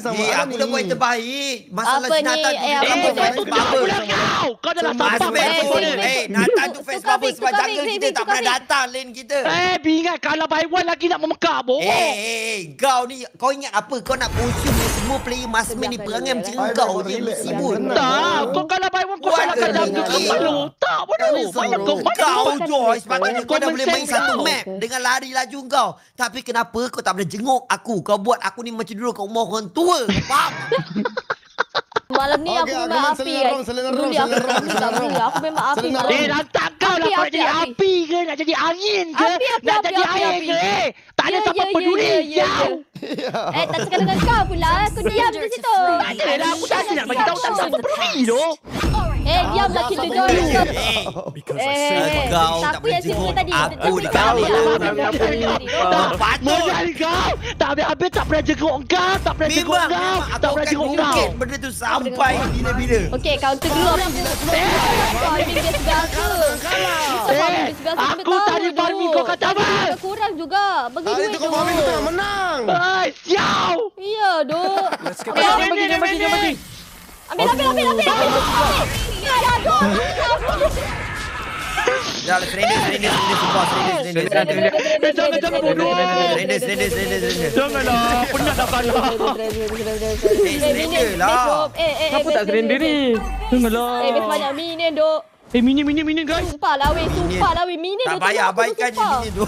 Aku dah buat yang terbaik. Masalah Apa si ni? Nathan tu. Apa Dia Kau dah sampah. Nathan tu fans bubble sebab tukar jungle mic, kita tak tukar pernah mic. datang lane kita. Bingat kalau by one lagi nak memekak bohong. Kau ni, kau ingat apa? Kau nak pusuh ni semua player Masman ni perangai macam kau je sibuk. Tak, kau kalau by one kau salahkan jungle kau malu. Tak, bodoh. Kau Joyce, sepatutnya kau dah boleh main satu map dengan lari laju kau. Tapi kenapa kau tak boleh jenguk aku? Kau buat aku ni macam dulu kau umur orang tua. Faham? Malam ni aku memang api guys. Dulu aku memang api. Lantak kau lah kau nak jadi api ke? Nak jadi angin ke? Nak jadi air ke? Tak ada siapa peduli. Tak cakap dengan kau pula. Kau diam di situ. Tak ada lah. Aku tak nak bagi tahu tak siapa peduli tu. Diamlah kita Joy. Kau tak Siapa boleh yang jenguk sibuk tadi? aku. Tak tahu. Patut. Tak habis-habis tak pernah jenguk kau. Tak pernah jenguk kau. Tak pernah jenguk kau. Benda tu sampai bila-bila. Okey, counter dulu. Kau ini dia segar ke? Aku tadi farming kau kata apa? Kurang juga. Bagi Tadi duit tu kau farming tu menang. Siau. Ya, dok. Bagi. Ambil. Ya, aduh. Dah, surrender semua. Jangan bodoh. Surrender. Janganlah. Penat dah kalah. Surrender lah. Kenapa tak surrender ni? Janganlah. Best banyak minion, dok. Minion guys. Sumpah lah, weh. Minion Tak dia payah tolong aku, abaikan je sumpah. minion tu.